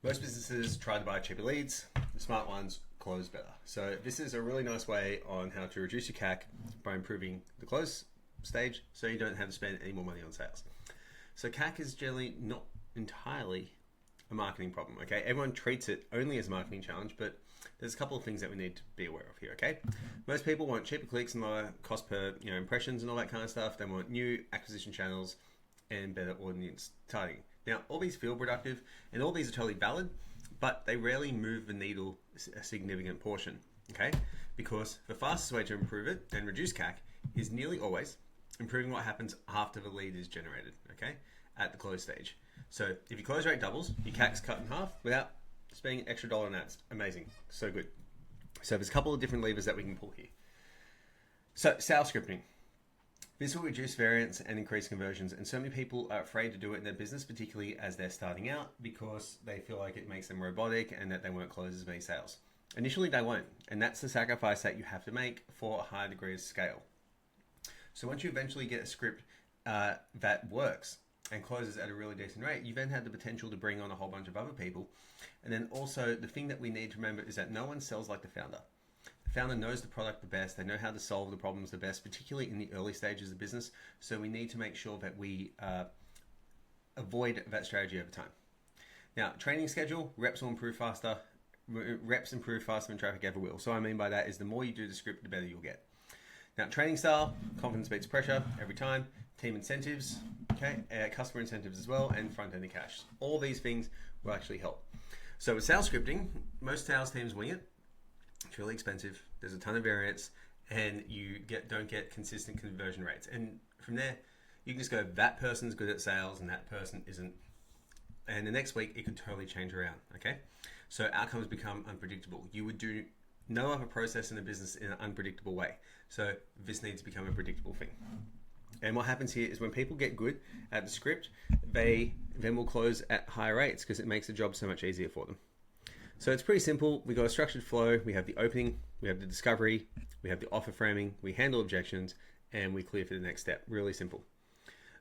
Most businesses try to buy cheaper leads. The smart ones close better. So this is a really nice way on how to reduce your CAC by improving the close stage so you don't have to spend any more money on sales. So CAC is generally not entirely a marketing problem, okay? Everyone treats it only as a marketing challenge, but there's a couple of things that we need to be aware of here, okay? Most people want cheaper clicks and lower cost per impressions and all that kind of stuff. They want new acquisition channels and better audience targeting. Now, all these feel productive and all these are totally valid, but they rarely move the needle a significant portion, okay? Because the fastest way to improve it and reduce CAC is nearly always improving what happens after the lead is generated, okay? At the close stage. So if your close rate doubles, your CAC's cut in half without spending an extra dollar on ads. Amazing, so good. So there's a couple of different levers that we can pull here. So sales scripting. This will reduce variance and increase conversions, and so many people are afraid to do it in their business, particularly as they're starting out, because they feel like it makes them robotic and that they won't close as many sales. Initially, they won't, and that's the sacrifice that you have to make for a higher degree of scale. So once you eventually get a script that works and closes at a really decent rate, you then have the potential to bring on a whole bunch of other people. And then also, the thing that we need to remember is that no one sells like the founder. The founder knows the product the best. They know how to solve the problems the best, particularly in the early stages of business. So we need to make sure that we avoid that strategy over time. Now, training schedule, reps improve faster than traffic ever will. So what I mean by that is the more you do the script, the better you'll get. Now, training style, confidence beats pressure every time. Team incentives, okay, customer incentives as well, and front-end cash. All these things will actually help. So with sales scripting, most sales teams wing it. It's really expensive. There's a ton of variance, and you don't get consistent conversion rates. And from there, you can just go, that person's good at sales, and that person isn't. And the next week, it could totally change around, okay? So outcomes become unpredictable. You would do no other process in a business in an unpredictable way. So this needs to become a predictable thing. And what happens here is when people get good at the script, they then will close at higher rates because it makes the job so much easier for them. So it's pretty simple. We got a structured flow. We have the opening, we have the discovery, we have the offer framing, we handle objections, and we clear for the next step. Really simple.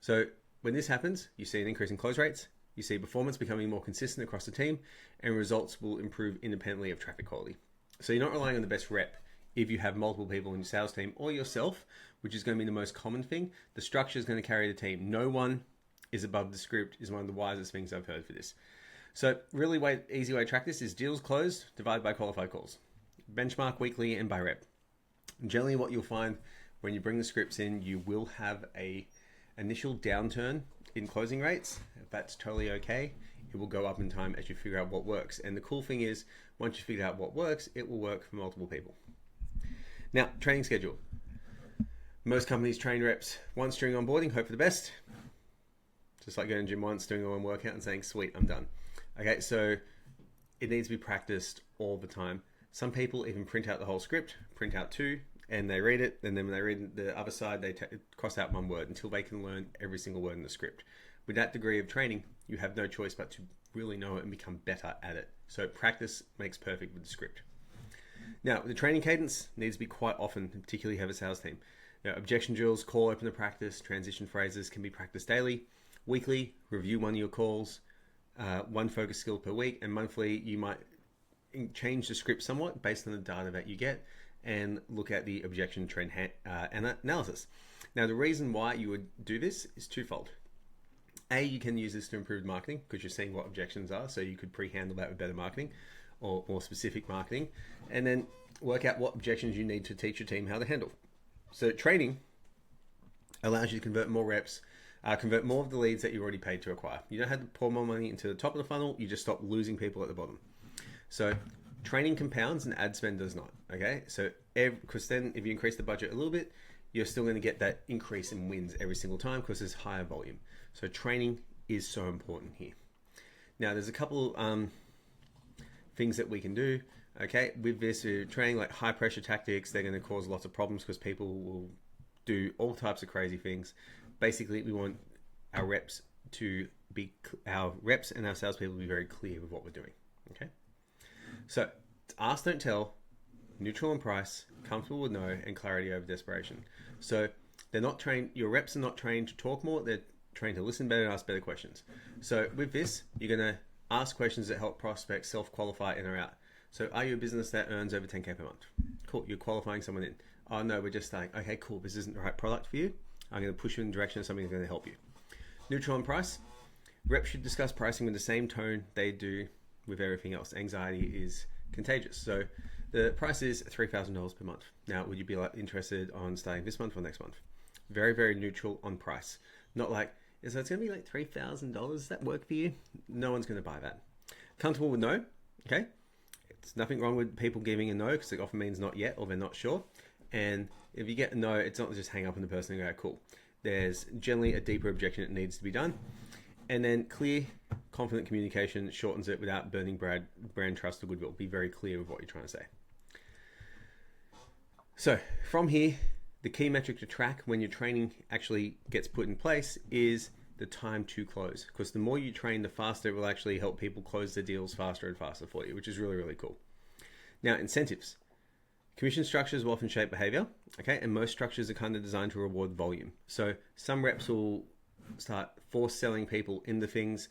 So when this happens, you see an increase in close rates, you see performance becoming more consistent across the team, and results will improve independently of traffic quality. So you're not relying on the best rep. If you have multiple people in your sales team or yourself, which is going to be the most common thing, the structure is going to carry the team. No one is above the script is one of the wisest things I've heard for this. So really easy way to track this is deals closed divided by qualified calls. Benchmark weekly and by rep. Generally what you'll find when you bring the scripts in, you will have a initial downturn in closing rates. That's totally okay. It will go up in time as you figure out what works. And the cool thing is, once you figure out what works, it will work for multiple people. Now, training schedule. Most companies train reps once during onboarding, hope for the best. Just like going to the gym once, doing one workout and saying, sweet, I'm done. Okay, so it needs to be practiced all the time. Some people even print out the whole script, print out two, and they read it, and then when they read the other side, they cross out one word until they can learn every single word in the script. With that degree of training, you have no choice but to really know it and become better at it. So practice makes perfect with the script. Now, the training cadence needs to be quite often, particularly if you have a sales team. Objection drills, call opener practice, transition phrases can be practiced daily. Weekly, review one of your calls, one focus skill per week, and monthly, you might change the script somewhat based on the data that you get and look at the objection trend analysis. Now, the reason why you would do this is twofold. A, you can use this to improve marketing because you're seeing what objections are, so you could pre-handle that with better marketing or more specific marketing, and then work out what objections you need to teach your team how to handle. So training allows you to convert more reps, convert more of the leads that you already paid to acquire. You don't have to pour more money into the top of the funnel, you just stop losing people at the bottom. So training compounds and ad spend does not, okay? So because then if you increase the budget a little bit, you're still going to get that increase in wins every single time because there's higher volume. So training is so important here. Now there's a couple things that we can do. Okay, with this training, like high pressure tactics, they're going to cause lots of problems because people will do all types of crazy things. Basically, we want our reps and our salespeople to be very clear with what we're doing. Okay, so ask, don't tell, neutral on price, comfortable with no, and clarity over desperation. So they're not trained. Your reps are not trained to talk more. They're trained to listen better and ask better questions. So with this, you're going to Ask questions that help prospects self-qualify in or out. So are you a business that earns over 10K per month? Cool, you're qualifying someone in. Oh no, we're just saying, okay, cool, this isn't the right product for you. I'm going to push you in the direction of something that's going to help you. Neutral on price. Reps should discuss pricing with the same tone they do with everything else. Anxiety is contagious. So the price is $3,000 per month. Now, would you be interested on starting this month or next month? Very, very neutral on price. Not like, so it's going to be like $3,000. Does that work for you? No one's going to buy that. Comfortable with no, okay? It's nothing wrong with people giving a no because it often means not yet or they're not sure. And if you get a no, it's not just hang up on the person and go, cool. There's generally a deeper objection that needs to be done. And then clear, confident communication shortens it without burning brand trust or goodwill. Be very clear with what you're trying to say. So from here, the key metric to track when your training actually gets put in place is the time to close. Because the more you train, the faster it will actually help people close their deals faster and faster for you, which is really, really cool. Now, incentives. Commission structures will often shape behavior, okay? And most structures are kind of designed to reward volume. So some reps will start force selling people into things.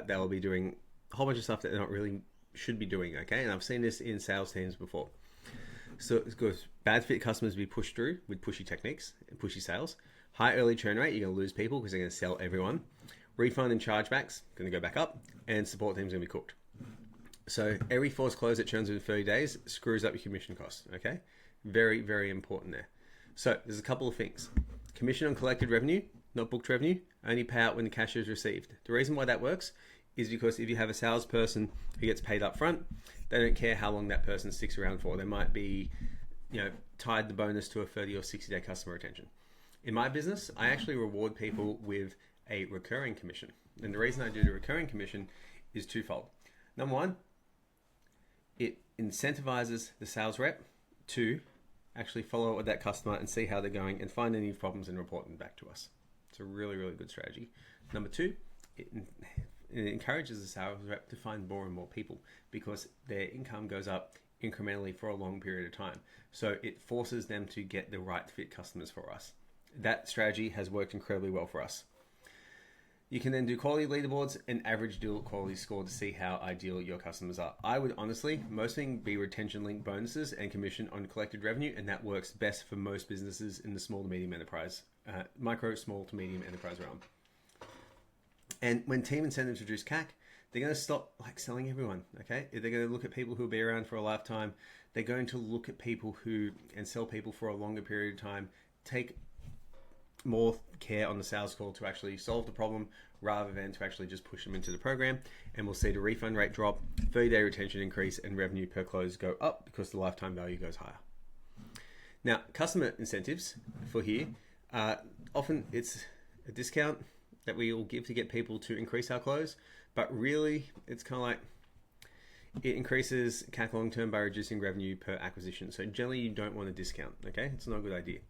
They'll be doing a whole bunch of stuff that they're not really should be doing, okay? And I've seen this in sales teams before. So it's good. Bad fit customers be pushed through with pushy techniques and pushy sales. High early churn rate, you're going to lose people because they're going to sell everyone. Refund and chargebacks, going to go back up. And support teams going to be cooked. So every forced close that churns within 30 days screws up your commission costs, okay? Very, very important there. So there's a couple of things. Commission on collected revenue, not booked revenue, only pay out when the cash is received. The reason why that works is because if you have a salesperson who gets paid up front, they don't care how long that person sticks around for. They might be, tied the bonus to a 30 or 60 day customer retention. In my business, I actually reward people with a recurring commission. And the reason I do the recurring commission is twofold. Number one, it incentivizes the sales rep to actually follow up with that customer and see how they're going and find any problems and report them back to us. It's a really, really good strategy. Number two, it encourages the sales rep to find more and more people because their income goes up incrementally for a long period of time. So it forces them to get the right fit customers for us. That strategy has worked incredibly well for us. You can then do quality leaderboards and average deal quality score to see how ideal your customers are. I would honestly, most things be retention linked bonuses and commission on collected revenue, and that works best for most businesses in the small to medium enterprise, micro, small to medium enterprise realm. And when team incentives reduce CAC, they're going to stop selling everyone, okay? They're going to look at people who will be around for a lifetime. They're going to look at people and sell people for a longer period of time, take more care on the sales call to actually solve the problem rather than to actually just push them into the program. And we'll see the refund rate drop, 30-day retention increase, and revenue per close go up because the lifetime value goes higher. Now, customer incentives for here, often it's a discount that we all give to get people to increase our close, but really it's kind of like it increases CAC long-term by reducing revenue per acquisition. So generally you don't want a discount, okay? It's not a good idea.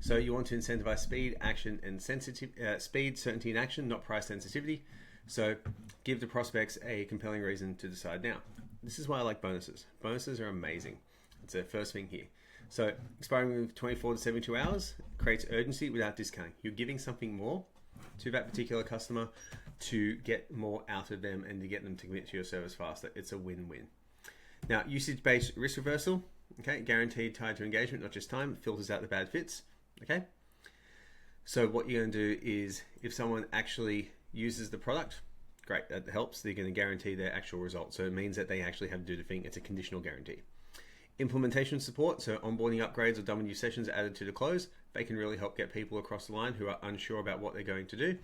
So you want to incentivize speed, action, and speed, certainty, and action, not price sensitivity. So give the prospects a compelling reason to decide now. This is why I like bonuses. Bonuses are amazing. It's the first thing here. So expiring with 24 to 72 hours creates urgency without discounting. You're giving something more to that particular customer to get more out of them and to get them to commit to your service faster. It's a win-win. Now, usage-based risk reversal, okay, guaranteed tied to engagement, not just time, filters out the bad fits. Okay, so what you're going to do is if someone actually uses the product, great, that helps. They're going to guarantee their actual result. So it means that they actually have to do the thing. It's a conditional guarantee. Implementation support, so onboarding upgrades or W sessions added to the close. They can really help get people across the line who are unsure about what they're going to do.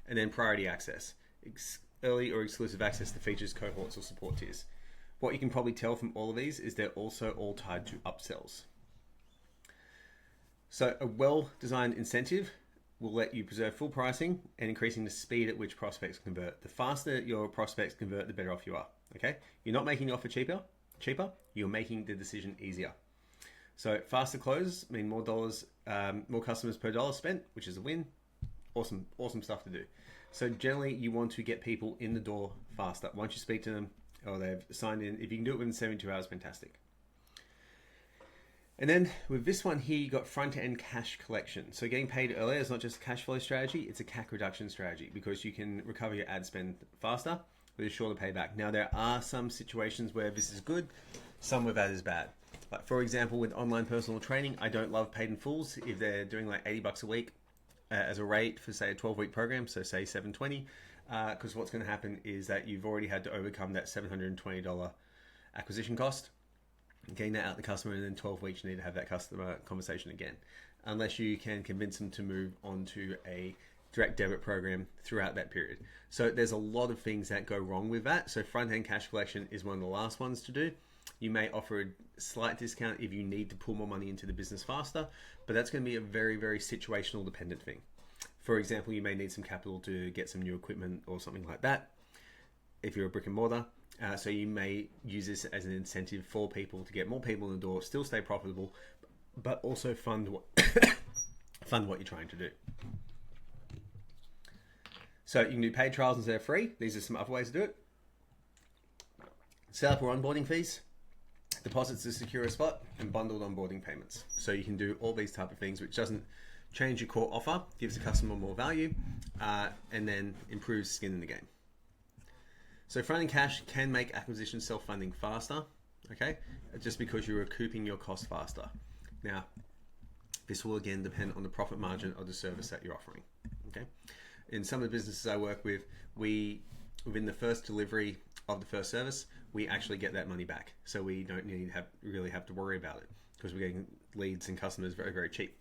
And then priority access, early or exclusive access to features, cohorts, or support tiers. What you can probably tell from all of these is they're also all tied to upsells. So a well-designed incentive will let you preserve full pricing and increasing the speed at which prospects convert. The faster your prospects convert, the better off you are, okay? You're not making the offer cheaper, you're making the decision easier. So faster closes mean more dollars, more customers per dollar spent, which is a win. Awesome stuff to do. So generally you want to get people in the door faster. Once you speak to them or they've signed in, if you can do it within 72 hours, fantastic. And then with this one here, you got front-end cash collection. So getting paid earlier is not just a cash flow strategy, it's a CAC reduction strategy because you can recover your ad spend faster with a shorter payback. Now, there are some situations where this is good, some where that is bad. Like, for example, with online personal training, I don't love paid in fulls if they're doing like $80 a week as a rate for, say, a 12-week program, so say $720, because what's going to happen is that you've already had to overcome that $720 acquisition cost, getting that out to the customer, and then 12 weeks you need to have that customer conversation again, unless you can convince them to move on to a direct debit program throughout that period. So there's a lot of things that go wrong with that. So front-end cash collection is one of the last ones to do. You may offer a slight discount if you need to pull more money into the business faster, but that's going to be a very, very situational dependent thing. For example, you may need some capital to get some new equipment or something like that if you're a brick and mortar. So you may use this as an incentive for people to get more people in the door, still stay profitable, but also fund what you're trying to do. So you can do paid trials instead of free. These are some other ways to do it. Set up or onboarding fees, deposits to secure a spot, and bundled onboarding payments. So you can do all these type of things, which doesn't change your core offer, gives the customer more value, and then improves skin in the game. So front-end cash can make acquisition self-funding faster, okay? Just because you're recouping your cost faster. Now, this will again depend on the profit margin of the service that you're offering, okay? In some of the businesses I work with, within the first delivery of the first service, we actually get that money back. So we don't really have to worry about it because we're getting leads and customers very, very cheap.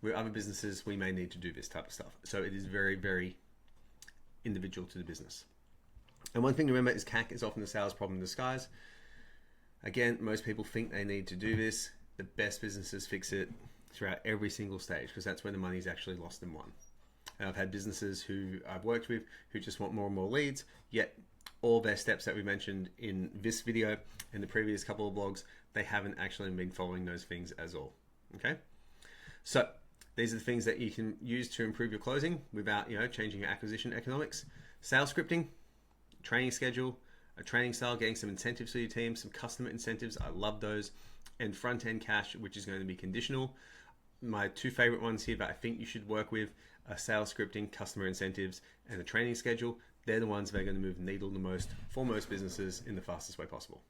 With other businesses, we may need to do this type of stuff. So it is very, very individual to the business. And one thing to remember is CAC is often the sales problem in disguise. Again, most people think they need to do this. The best businesses fix it throughout every single stage because that's where the money is actually lost and won. And I've had businesses who I've worked with who just want more and more leads, yet all their steps that we mentioned in this video and the previous couple of blogs, they haven't actually been following those things as all, okay? So these are the things that you can use to improve your closing without, changing your acquisition economics. Sales scripting, training schedule, a training style, getting some incentives for your team, some customer incentives, I love those, and front-end cash, which is going to be conditional. My two favorite ones here that I think you should work with are sales scripting, customer incentives, and a training schedule. They're the ones that are going to move the needle the most for most businesses in the fastest way possible.